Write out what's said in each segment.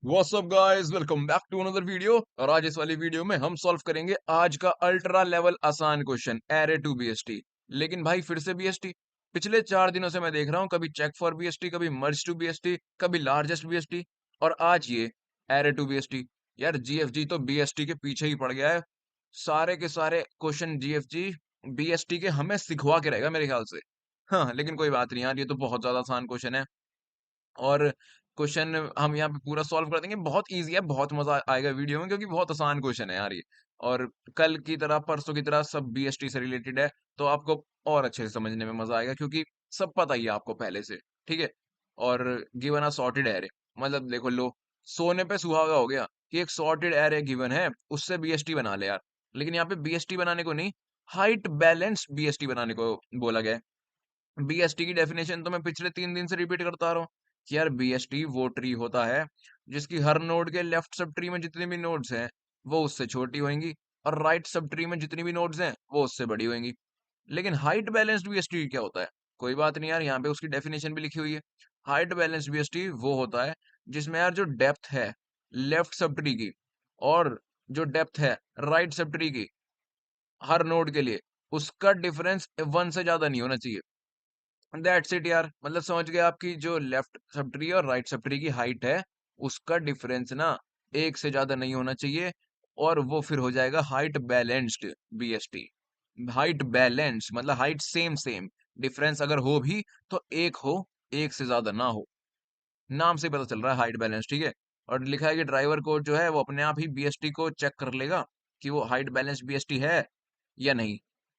WhatsApp guys, welcome back to another video. और आज इस वाली वीडियो में हम सॉल्व करेंगे आज का अल्ट्रा लेवल आसान क्वेश्चन एरे टू बीएसटी। लेकिन भाई फिर से बीएसटी। पिछले 4 दिनों से मैं देख रहा हूँ, कभी चेक फॉर बीएसटी, कभी मर्ज टू बीएसटी, कभी लार्जेस्ट बीएसटी, और आज ये एरे टू बीएसटी। यार जीएफजी तो बीएसटी के पीछे ही पड़ गया है। सारे के सारे क्वेश्चन जीएफजी बीएसटी के हमें सिखवा के रहेगा मेरे ख्याल से। हाँ, लेकिन कोई बात नहीं यार, ये तो बहुत ज्यादा आसान क्वेश्चन है। और क्वेश्चन हम यहाँ पे पूरा सॉल्व कर देंगे। बहुत इजी है, बहुत मजा आएगा वीडियो में, क्योंकि बहुत आसान क्वेश्चन है यार ये। और कल की तरह परसों की तरह सब बीएसटी से रिलेटेड है, तो आपको और अच्छे से समझने में मजा आएगा, क्योंकि सब पता ही है आपको पहले से। ठीक है। और गिवन अ सॉर्टेड एरे, मतलब देखो लो, सोने पे सुहागा हो गया कि एक सॉर्टेड एरे गिवन है, उससे बीएसटी बना ले यार। लेकिन यहाँ पे बीएसटी बनाने को नहीं, हाइट बैलेंस बीएसटी बनाने को बोला गया है। बीएसटी की डेफिनेशन तो मैं पिछले 3 दिन से रिपीट करता आ रहा हूँ कि यार बीएसटी वो ट्री होता है जिसकी हर नोड के लेफ्ट सब ट्री में जितने भी नोड्स हैं वो उससे छोटी होंगी, और राइट सब ट्री में जितनी भी नोड्स हैं वो उससे बड़ी होंगी। लेकिन हाइट बैलेंस्ड बीएसटी क्या होता है? कोई बात नहीं यार, यहाँ पे उसकी डेफिनेशन भी लिखी हुई है। हाइट बैलेंस्ड बीएसटी वो होता है जिसमें यार जो डेप्थ है लेफ्ट सब ट्री की, और जो डेप्थ है राइट सब ट्री की, हर नोड के लिए उसका डिफरेंस 1 से ज्यादा नहीं होना चाहिए। दैट्स इट यार, मतलब समझ गए, आपकी जो लेफ्ट सब ट्री और राइट सब ट्री की हाइट है उसका डिफरेंस ना 1 से ज्यादा नहीं होना चाहिए, और वो फिर हो जाएगा height balanced BST. Height balance मतलब हाइट सेम सेम, डिफरेंस अगर हो भी तो एक हो, 1 से ज्यादा ना हो। नाम से ही पता चल रहा है हाइट बैलेंस। ठीक है। और लिखा है कि ड्राइवर कोड जो है वो अपने आप ही बीएसटी को चेक कर लेगा कि वो हाइट बैलेंस बीएसटी है या नहीं,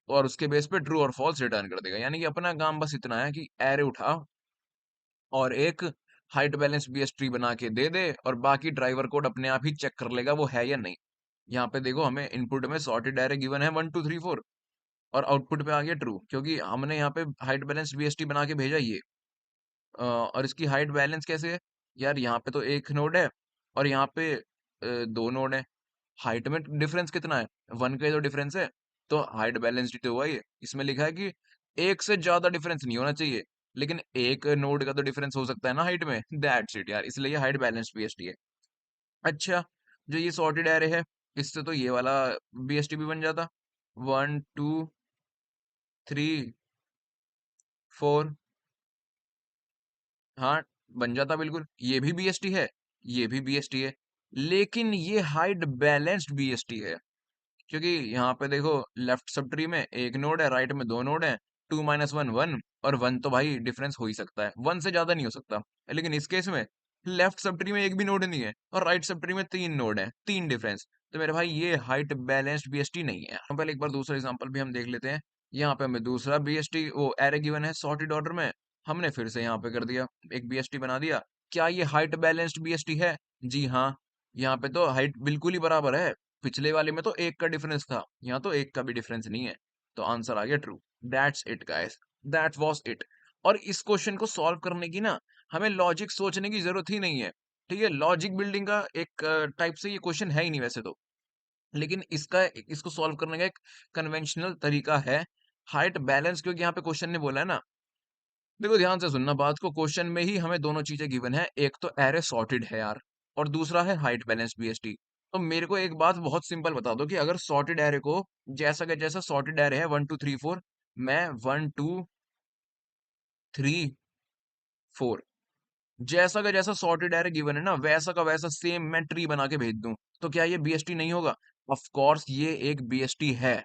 और उसके बेस पे ट्रू और फॉल्स रिटर्न कर देगा। यानी कि अपना काम बस इतना है कि एरे उठा और एक हाइट बैलेंस बीएसटी बना के दे दे, और बाकी ड्राइवर कोड अपने आप ही चेक कर लेगा वो है या नहीं। यहाँ पे देखो, हमें इनपुट में सॉर्टेड एरे गिवन है 1 2 3 4, और आउटपुट पे आ गया ट्रू, क्योंकि हमने यहाँ पे हाइट बैलेंस बीएसटी बना के भेजा ये। और इसकी हाइट बैलेंस कैसे है? यार यहाँ पे तो एक नोड है और यहाँ पे 2 नोड है। हाइट में डिफरेंस कितना है? 1 का ही तो डिफरेंस है। तो हाइट बैलेंस्ड तो हुआ ये। इसमें लिखा है कि 1 से ज्यादा डिफरेंस नहीं होना चाहिए, लेकिन एक नोड का तो डिफरेंस हो सकता है ना हाइट में। दैट्स इट यार, इसलिए ये हाइट बैलेंस्ड बीएसटी है। अच्छा, जो ये सॉर्टेड एरे है, इससे तो ये वाला बीएसटी भी बन जाता। 1 2 3 4। हाँ, बन जाता बिल्कुल। ये भी बीएसटी है, ये भी बीएसटी है, लेकिन ये हाइट बैलेंस्ड बीएसटी है। क्योंकि यहाँ पे देखो, लेफ्ट सब ट्री में एक नोड है, राइट में 2 नोड है। 2 - 1 1, और 1 तो भाई डिफरेंस हो ही सकता है, 1 से ज्यादा नहीं हो सकता। लेकिन इस केस में लेफ्ट सब ट्री में एक भी नोड नहीं है, और राइट सब ट्री में 3 नोड है, 3 डिफरेंस। तो मेरे भाई ये हाइट बैलेंस्ड बीएसटी नहीं है। हम पहले एक बार दूसरा एग्जांपल भी हम देख लेते हैं। यहाँ पे हमें दूसरा बीएसटी वो एरे गिवन है सॉर्टेड ऑर्डर में, हमने फिर से यहाँ पे कर दिया, एक बीएसटी बना दिया। क्या ये हाइट बैलेंस्ड बीएसटी है? जी हाँ। यहाँ पे तो हाइट बिल्कुल ही बराबर है। पिछले वाले में तो एक का डिफरेंस था, यहाँ तो एक का भी डिफरेंस नहीं है। तो आंसर आ गया true. That's it guys, that was it. और इस क्वेश्चन को सॉल्व करने की ना हमें लॉजिक सोचने की जरूरत ही नहीं है। ठीक है, लॉजिक बिल्डिंग का एक टाइप से ये क्वेश्चन है ही नहीं वैसे तो। लेकिन इसको सॉल्व करने का एक कन्वेंशनल तरीका है, हाइट बैलेंस, क्योंकि यहाँ पे क्वेश्चन ने बोला है ना। देखो ध्यान से सुनना बात को, क्वेश्चन में ही हमें दोनों चीजें गिवन है, एक तो एरे सॉर्टेड है यार, और दूसरा है हाइट बैलेंस बीएसटी। तो मेरे को एक बात बहुत सिंपल बता दो कि अगर सॉर्टेड एरे को, जैसा का जैसा सॉर्टेड एरे है 1 2 3 4, मैं 1 2 3 4 जैसा का जैसा सॉर्टेड एरे गिवन है ना, वैसा का वैसा सेम मैं ट्री बना के भेज दूं, तो क्या ये बीएसटी नहीं होगा? ऑफ कोर्स ये एक बीएसटी है।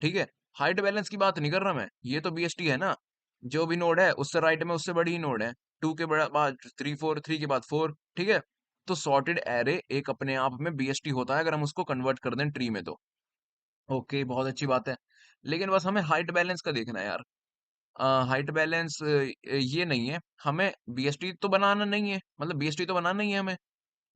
ठीक है। हाइट बैलेंस की बात नहीं कर रहा मैं, ये तो बीएसटी है ना। जो भी नोड है उससे राइट में उससे बड़ी ही नोड है। 2 के बाद 3 4, 3 के बाद 4। ठीक है। तो सॉर्टेड एरे एक अपने आप में बीएसटी होता है, अगर हम उसको कन्वर्ट कर दें ट्री में तो। ओके, बहुत अच्छी बात है। लेकिन बस हमें हाइट बैलेंस का देखना है यार। हाइट बैलेंस ये नहीं है, हमें बीएसटी तो बनाना नहीं है, मतलब बीएसटी तो बनाना नहीं है हमें,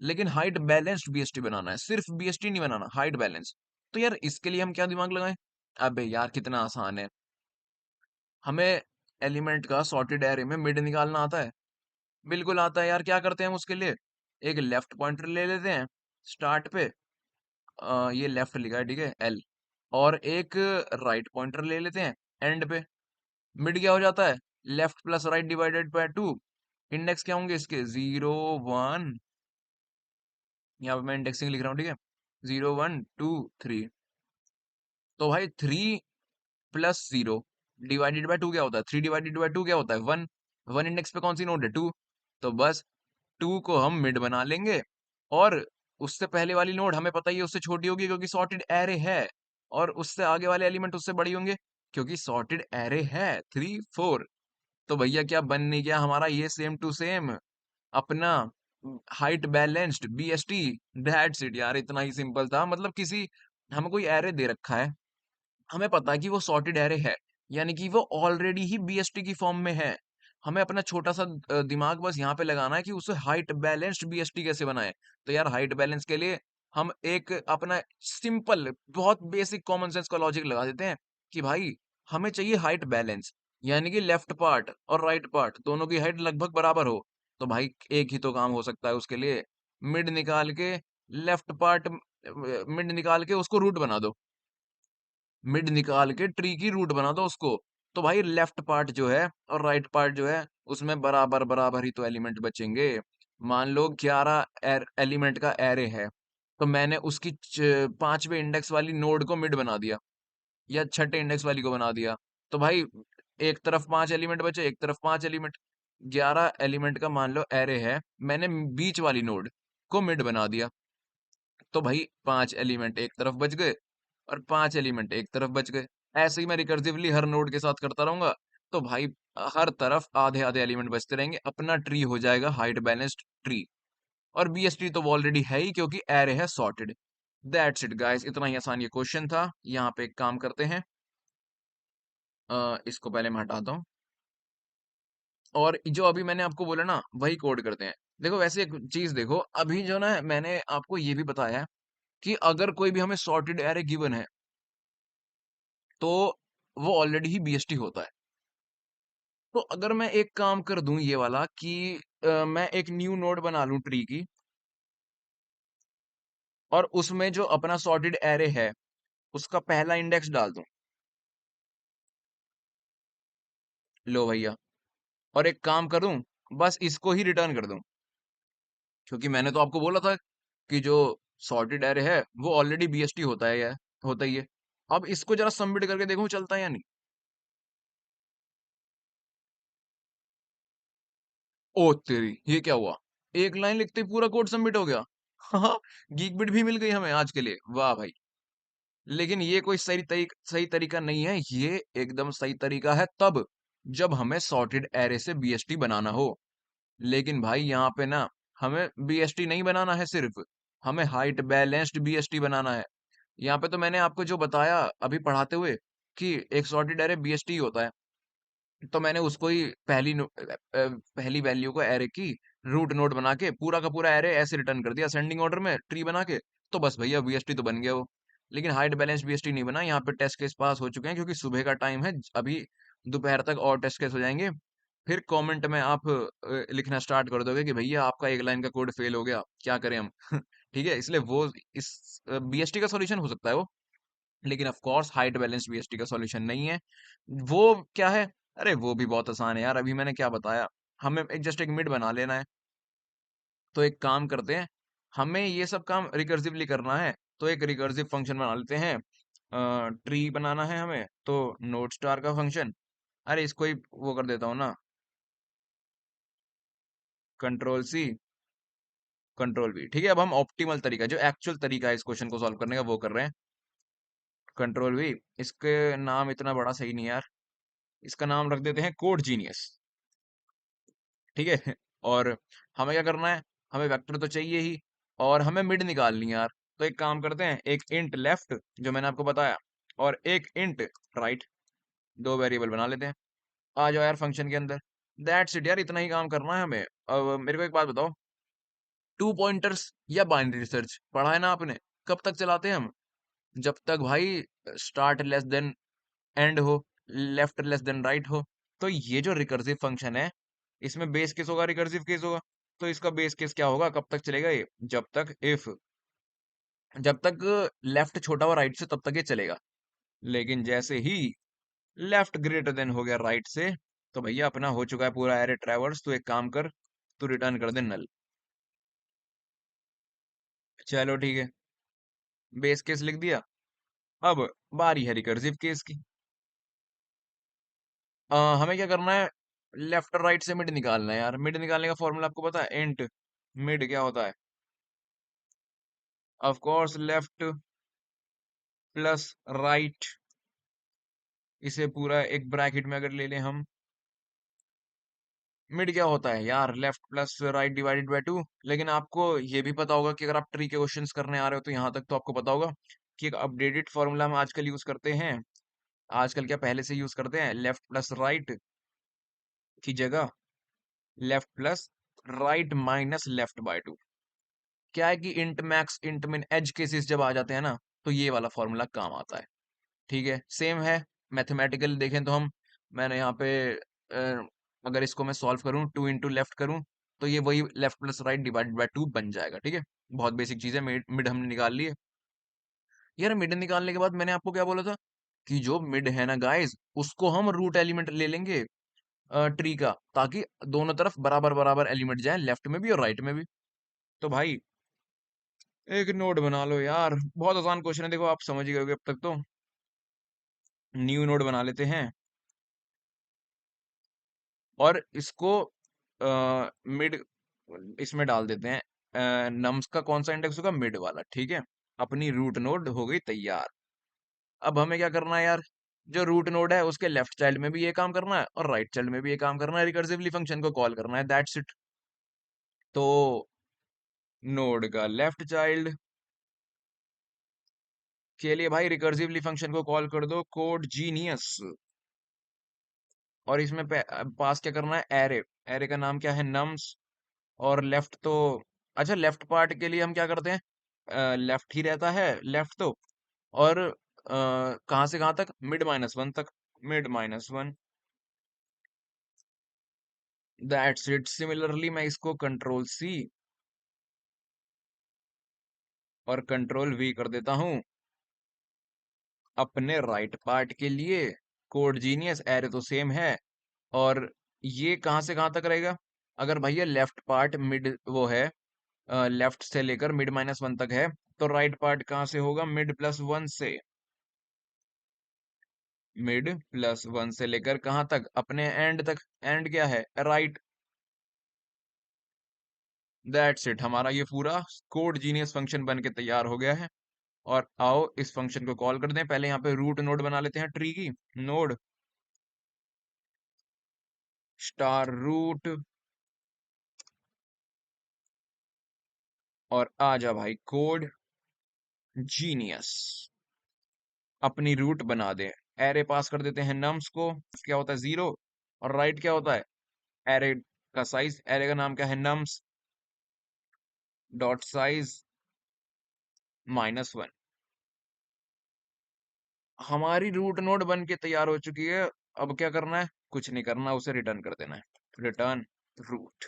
लेकिन हाइट बैलेंस्ड बीएसटी बनाना है। सिर्फ बीएसटी नहीं बनाना, हाइट बैलेंस। तो यार इसके लिए हम क्या दिमाग लगाएं? अबे यार कितना आसान है। हमें एलिमेंट का सॉर्टेड एरे में मिड निकालना आता है। बिल्कुल आता है यार। क्या करते हैं हम उसके लिए? एक लेफ्ट पॉइंटर ले लेते हैं स्टार्ट पे, ये लेफ्ट लिखा है ठीक है, एल। और एक राइट पॉइंटर ले लेते हैं एंड पे। मिड क्या हो जाता है? Left plus right divided by 2। Index क्या होंगे इसके? 0 1 यहाँ पे मैं इंडेक्सिंग लिख रहा हूँ, ठीक है। 0 1 2 3। तो भाई 3 + 0 डिवाइडेड बाय 2 क्या होता है? 3 डिवाइडेड बाय 2 क्या होता है? 1। 1 इंडेक्स पे कौन सी नोड है? 2। तो बस 2 को हम मिड बना लेंगे, और उससे पहले वाली नोड हमें पता ही है उससे छोटी होगी क्योंकि सॉर्टेड एरे है, और उससे आगे वाले एलिमेंट उससे बड़ी होंगे क्योंकि सॉर्टेड एरे है। 3 4। तो भैया क्या बन नहीं गया हमारा ये सेम टू सेम अपना height balanced BST. That's it यार, इतना ही सिंपल था। मतलब किसी हमें कोई एरे दे रखा है, हमें पता है कि वो सॉर्टेड एरे है, यानी कि वो ऑलरेडी ही बीएसटी की फॉर्म में है। हमें अपना छोटा सा दिमाग बस यहाँ पे लगाना है कि उसे हाइट बैलेंस्ड बीएसटी कैसे बनाए। तो यार हाइट बैलेंस के लिए हम एक अपना सिंपल बहुत बेसिक कॉमन सेंस का लॉजिक लगा देते हैं कि भाई हमें चाहिए हाइट बैलेंस, यानी कि लेफ्ट पार्ट और राइट पार्ट दोनों की हाइट लगभग बराबर हो। तो भाई एक ही तो काम हो सकता है उसके लिए, मिड निकाल के लेफ्ट पार्ट, मिड निकाल के उसको रूट बना दो, मिड निकाल के ट्री की रूट बना दो उसको। तो भाई लेफ्ट पार्ट जो है और राइट पार्ट जो है उसमें बराबर बराबर ही तो एलिमेंट बचेंगे। मान लो 11 एलिमेंट का एरे है, तो मैंने उसकी 5वें इंडेक्स वाली नोड को मिड बना दिया या छठे इंडेक्स वाली को बना दिया। तो भाई एक तरफ 5 एलिमेंट बचे, एक तरफ 5 एलिमेंट। 11 एलिमेंट का मान लो एरे है, मैंने बीच वाली नोड को मिड बना दिया। तो भाई 5 एलिमेंट एक तरफ बच गए और 5 एलिमेंट एक तरफ बच गए। ऐसे ही मैं रिकर्सिवली हर नोड के साथ करता रहूंगा। तो भाई हर तरफ आधे आधे एलिमेंट बचते रहेंगे, अपना ट्री हो जाएगा हाइट बैलेंस्ड ट्री। और बीएसटी तो ऑलरेडी है ही क्योंकि एरे है सॉर्टेड। दैट्स इट गाइस, इतना ही आसान ये क्वेश्चन था। यहाँ पे एक काम करते हैं, इसको पहले मैं हटाता हूँ, और जो अभी मैंने आपको बोला ना वही कोड करते हैं। देखो वैसे एक चीज देखो, अभी जो ना मैंने आपको ये भी बताया है कि अगर कोई भी हमें सॉर्टेड एरे गिवन है तो वो ऑलरेडी ही बीएसटी होता है। तो अगर मैं एक काम कर दूं ये वाला कि मैं एक न्यू नोड बना लूं ट्री की, और उसमें जो अपना सॉर्टेड एरे है उसका पहला इंडेक्स डाल दूं, लो भैया, और एक काम करूं बस इसको ही रिटर्न कर दूं, क्योंकि मैंने तो आपको बोला था कि जो सॉर्टेड एरे है वो ऑलरेडी बीएसटी होता है, या होता ही है। अब इसको जरा सबमिट करके देखूं चलता है या नहीं। ओ तेरी, ये क्या हुआ? एक लाइन लिखते ही पूरा कोड सबमिट हो गया। हाँ, गीक बिट भी मिल गई हमें आज के लिए, वाह भाई। लेकिन ये कोई सही तरीका नहीं है, ये एकदम सही तरीका है तब जब हमें सॉर्टेड एरे से बीएसटी बनाना हो। लेकिन भाई यहाँ पे ना हमें बीएसटी नहीं बनाना है सिर्फ, हमें हाइट बैलेंस्ड बीएसटी बनाना है। यहाँ पे तो मैंने आपको जो बताया अभी पढ़ाते हुए कि एक सॉर्टेड एरे बीएसटी होता है, तो मैंने उसको ही पहली वैल्यू को एरे की रूट नोड बना के पूरा का पूरा एरे ऐसे रिटर्न कर दिया असेंडिंग ऑर्डर में ट्री बना के। तो बस भैया बीएसटी तो बन गया वो। लेकिन हाइट बैलेंस बीएसटी नहीं बना। यहाँ पे टेस्ट केस पास हो चुके हैं क्योंकि सुबह का टाइम है, अभी दोपहर तक और टेस्ट केस हो जाएंगे। फिर कमेंट में आप लिखना स्टार्ट कर दोगे कि भैया आपका एक लाइन का कोड फेल हो गया, क्या करें हम। ठीक है, इसलिए वो इस बीएसटी का सॉल्यूशन हो सकता है वो, लेकिन of course height balance BST का सॉल्यूशन नहीं है। वो क्या है? अरे वो भी बहुत आसान है यार, अभी मैंने क्या बताया। हमें एक जस्ट एक मिड बना लेना है। तो एक काम करते हैं, हमें ये सब काम रिकर्सिवली करना है, तो एक रिकर्सिव फंक्शन बना लेते हैं। ट्री बनाना है हमें तो नोड स्टार का फंक्शन, अरे इसको ही वो कर देता हूँ ना, कंट्रोल C कंट्रोल V। ठीक है, अब हम ऑप्टिमल तरीका जो एक्चुअल तरीका है इस क्वेश्चन को सॉल्व करने का वो कर रहे हैं। कंट्रोल V, इसके नाम इतना बड़ा सही नहीं यार, इसका नाम रख देते हैं कोड जीनियस। ठीक है। और हमें क्या करना है, हमें वेक्टर तो चाहिए ही, और हमें मिड निकालनी है यार। तो एक काम करते हैं, एक इंट लेफ्ट जो मैंने आपको बताया और एक इंट राइट, दो वेरिएबल बना लेते हैं। आ जाओ यार फंक्शन के अंदर। दैट्स इट यार, इतना ही काम करना है हमें। अब मेरे को एक बात बताओ, टू पॉइंटर्स या बाइनरी सर्च पढ़ा है ना आपने? कब तक चलाते हैं हम? जब तक भाई स्टार्ट लेस देन एंड हो, लेफ्ट लेस देन राइट हो। तो ये जो रिकर्सिव फंक्शन है, इसमें बेस केस होगा, रिकर्सिव केस होगा। तो इसका बेस केस क्या होगा, कब तक चलेगा ये? जब तक इफ, जब तक लेफ्ट छोटा हो राइट से तब तक ये चलेगा। लेकिन जैसे ही लेफ्ट ग्रेटर देन हो गया राइट से, तो भैया अपना हो चुका है पूरा एरे ट्रैवर्स। तो एक काम कर, तू रिटर्न कर दे नल। चलो ठीक है, बेस केस लिख दिया। अब बारी है रिकर्सिव केस की। हमें क्या करना है, लेफ्ट और राइट से मिड निकालना है यार। मिड निकालने का फॉर्मूला आपको पता है, इंट मिड क्या होता है? Of course left plus right. इसे पूरा एक ब्रैकेट में अगर ले लें हम, मिड क्या होता है यार? Left plus right divided by two. लेकिन आपको ये भी पता होगा कि अगर आप ट्री के क्वेश्चंस करने आ रहे हो तो यहाँ तक तो आपको पता होगा कि एक अपडेटेड फॉर्मूला हम आजकल यूज करते हैं। आजकल क्या, पहले से यूज करते हैं, लेफ्ट प्लस राइट की जगह left plus right minus left by two. क्या है कि इंट मैक्स इंट मिन एज केसेस जब आ जाते हैं ना, तो ये वाला फॉर्मूला काम आता है। ठीक है, सेम है। मैथमेटिकल देखें तो हम, मैंने यहाँ पे अगर इसको मैं सॉल्व करूँ, टू इंटू लेफ्ट करूँ, तो ये वही left plus right divided by two बन जाएगा। ठीक है, बहुत बेसिक चीज है। मिड मिड हमने निकाल ली है यार। मिड निकालने के बाद मैंने आपको क्या बोला था कि जो मिड है ना गाइस, उसको हम रूट एलिमेंट ले लेंगे ट्री का, ताकि दोनों तरफ बराबर बराबर एलिमेंट जाए, लेफ्ट में भी और राइट में भी। तो भाई एक नोड बना लो यार, बहुत आसान क्वेश्चन है, देखो आप समझ ही गए अब तक तो। न्यू नोड बना लेते हैं और इसको मिड इसमें डाल देते हैं। नम्स का कौन सा इंडेक्स होगा? मिड वाला। ठीक है, अपनी रूट नोड हो गई तैयार। अब हमें क्या करना है यार, जो रूट नोड है उसके लेफ्ट चाइल्ड में भी ये काम करना है और राइट चाइल्ड में भी ये काम करना है, रिकर्सिवली फंक्शन को कॉल करना है, दैट्स इट। तो नोड का लेफ्ट चाइल्ड के लिए भाई रिकर्सिवली फंक्शन को कॉल कर दो, कोड जीनियस। और इसमें पास क्या करना है? एरे। एरे का नाम क्या है? नम्स। और लेफ्ट तो, अच्छा लेफ्ट पार्ट के लिए हम क्या करते हैं, लेफ्ट ही रहता है लेफ्ट तो। और कहाँ से कहाँ तक? मिड माइनस वन तक। Mid minus one, that's it. Similarly मैं इसको कंट्रोल सी और कंट्रोल वी कर देता हूँ अपने राइट पार्ट के लिए। कोड जीनियस, एरे तो सेम है। और ये कहाँ से कहाँ तक रहेगा? अगर भैया लेफ्ट पार्ट मिड वो है, लेफ्ट से लेकर मिड माइनस वन तक है, तो राइट पार्ट कहाँ से होगा? मिड प्लस वन से। मिड प्लस वन से लेकर कहाँ तक? अपने एंड तक। एंड क्या है? राइट। दैट्स इट, हमारा ये पूरा कोड जीनियस फंक्शन बन के तैयार हो गया है। और आओ इस फंक्शन को कॉल कर दें। पहले यहाँ पे रूट नोड बना लेते हैं ट्री की। नोड स्टार रूट, और आ जा भाई कोड जीनियस। अपनी रूट बना दे। एरे पास कर देते हैं नम्स को, क्या होता है? जीरो। और राइट क्या होता है? एरे का साइज। एरे का नाम क्या है? Nums dot size minus one. हमारी रूट नोड बन के तैयार हो चुकी है। अब क्या करना है? कुछ नहीं करना, उसे रिटर्न कर देना है, return route.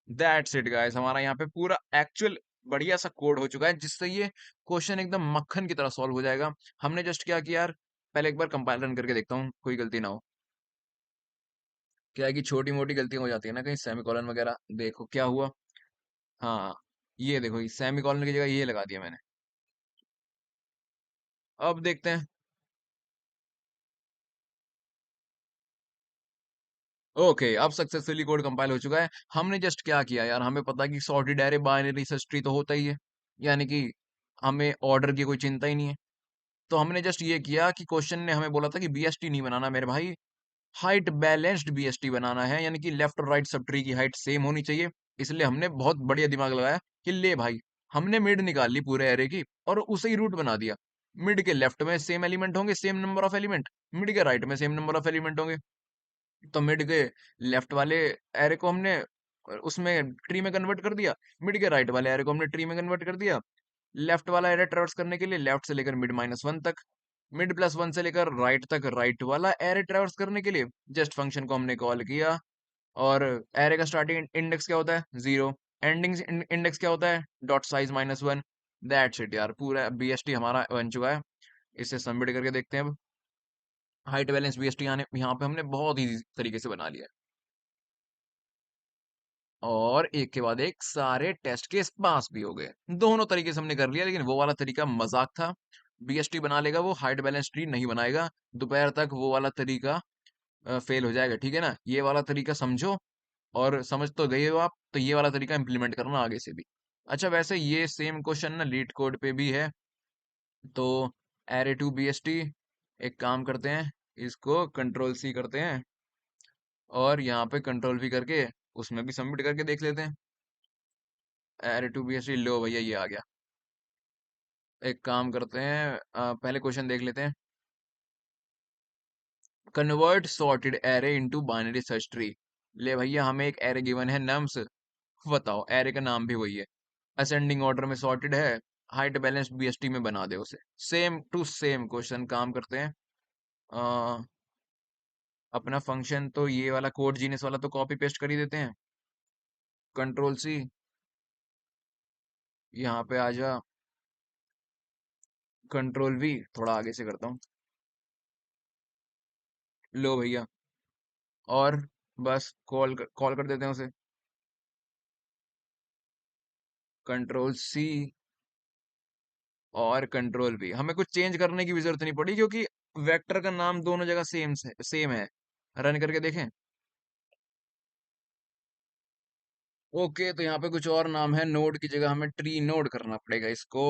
That's it guys, हमारा यहाँ पे पूरा एक्चुअल बढ़िया सा कोड हो चुका है, जिससे ये क्वेश्चन एकदम मक्खन की तरह सॉल्व हो जाएगा। हमने जस्ट क्या किया यार, पहले एक बार कंपाइल रन करके देखता हूँ कोई गलती ना हो। क्या है कि छोटी मोटी गलतियां हो जाती है ना, कहीं सेमीकोलन वगैरह। देखो क्या हुआ। हाँ, ये देखो, सेमीकोलन की जगह ये लगा दिया मैंने। अब देखते हैं। ओके, अब सक्सेसफुली कोड कंपाइल हो चुका है। हमने जस्ट क्या किया यार, हमें पता है कि sorted array binary search tree तो होता ही है, यानी कि हमें ऑर्डर की कोई चिंता ही नहीं है। तो हमने जस्ट ये किया कि क्वेश्चन ने हमें बोला था कि बीएसटी नहीं बनाना मेरे भाई, हाइट बैलेंस्ड बीएसटी बनाना है, यानी कि लेफ्ट और राइट सब ट्री की हाइट सेम होनी चाहिए। इसलिए हमने बहुत बढ़िया दिमाग लगाया कि ले भाई, हमने मिड निकाल ली पूरे एरे की और उसे ही रूट बना दिया। मिड के लेफ्ट में सेम एलिमेंट होंगे, same number of element. Mid के राइट में सेम नंबर ऑफ एलिमेंट होंगे। तो मिड के लेफ्ट वाले एरे को हमने उसमें ट्री में कन्वर्ट कर दिया, मिड के राइट वाले एरे को हमने ट्री में कन्वर्ट कर दिया। लेफ्ट वाला एरे ट्रेवर्स करने के लिए लेफ्ट से लेकर मिड माइनस वन तक, मिड प्लस वन से लेकर राइट तक राइट वाला एरे ट्रेवर्स करने के लिए जस्ट फंक्शन को हमने कॉल किया। और एरे का स्टार्टिंग इंडेक्स क्या होता है? जीरो। एंडिंग इंडेक्स क्या होता है? Dot size minus one. That's it यार, पूरा बीएसटी हमारा बन चुका है। इसे सबमिट करके देखते हैं अब। हाइट बैलेंस बीएसटी यहाँ पे हमने बहुत ईजी तरीके से बना लिया है। और एक के बाद एक सारे टेस्ट केस पास भी हो गए। दोनों तरीके से हमने कर लिया, लेकिन वो वाला तरीका मजाक था। बीएसटी बना लेगा वो, हाइट बैलेंस ट्री नहीं बनाएगा। दोपहर तक वो वाला तरीका फेल हो जाएगा, ठीक है ना? ये वाला तरीका समझो, और समझ तो गए हो आप, तो ये वाला तरीका इम्प्लीमेंट करना आगे से भी। अच्छा, वैसे ये सेम क्वेश्चन ना लीड कोड पे भी है। तो एरे टू बीएसटी, एक काम करते हैं, इसको कंट्रोल सी करते हैं, और यहाँ पे कंट्रोल वी करके उसमें भी सबमिट करके देख लेते हैं। एरे टू बीएसटी, लो भैया ये आ गया। एक काम करते हैं, पहले क्वेश्चन देख लेते हैं। Convert sorted array into binary search tree. ले भैया, हमें एक एरे गिवन है नम्स, बताओ एरे का नाम भी वही है, असेंडिंग ऑर्डर में सॉर्टेड है, हाइट बैलेंस बीएसटी में बना दे उसे। सेम टू सेम क्वेश्चन, काम करते हैं। अ, अपना फंक्शन तो ये वाला कोड जीनियस वाला तो कॉपी पेस्ट कर ही देते हैं। कंट्रोल सी, यहाँ पे आ जा, कंट्रोल वी, थोड़ा आगे से करता हूँ, लो भैया, और बस कॉल कर देते हैं उसे। कंट्रोल सी और कंट्रोल वी, हमें कुछ चेंज करने की भी जरूरत नहीं पड़ी, क्योंकि वेक्टर का नाम दोनों जगह सेम है। रन करके देखें। ओके, तो यहाँ पे कुछ और नाम है, नोड की जगह हमें ट्री नोड करना पड़ेगा इसको।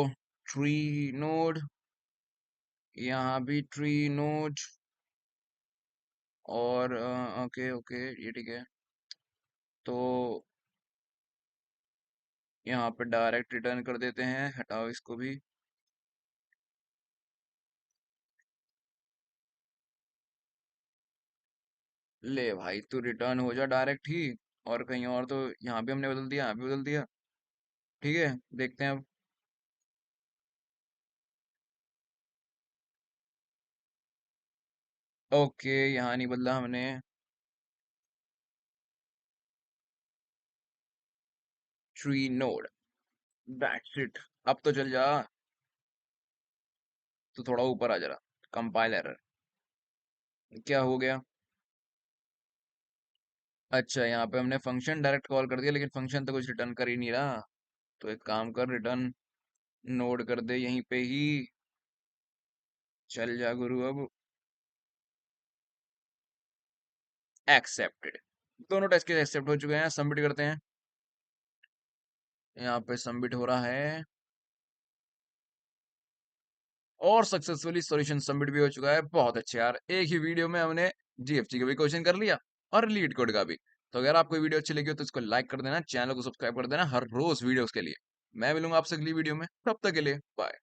ट्री नोड, यहाँ भी ट्री नोड, और ओके ओके, ये ठीक है। तो यहाँ पे डायरेक्ट रिटर्न कर देते हैं, हटाओ इसको भी। ले भाई, तू रिटर्न हो जा डायरेक्ट ही, और कहीं और तो यहाँ भी हमने बदल दिया, यहाँ भी बदल दिया। ठीक है, देखते हैं अब। ओके, यहाँ नहीं बदला हमने। Tree node, that's it. अब तो चल जा, तो थोड़ा ऊपर आ जरा। कंपाइल एरर, क्या हो गया? अच्छा, यहाँ पे हमने फंक्शन डायरेक्ट कॉल कर दिया, लेकिन फंक्शन तो कुछ रिटर्न कर ही नहीं रहा। तो एक काम कर, रिटर्न नोड कर दे यहीं पे ही। चल जा गुरु अब। एक्सेप्टेड, दोनों टेस्ट केस एक्सेप्ट हो चुके हैं, सबमिट करते हैं। यहाँ पे सबमिट हो रहा है, और सक्सेसफुली सॉल्यूशन सबमिट भी हो चुका है। बहुत अच्छे यार, एक ही वीडियो में हमने जीएफसी का भी क्वेश्चन कर लिया, और लीड कोड का भी। तो अगर आपको वीडियो अच्छी लगी हो तो इसको लाइक कर देना, चैनल को सब्सक्राइब कर देना हर रोज वीडियोस के लिए। मैं मिलूंगा आपसे अगली वीडियो में, तब तक के लिए बाय।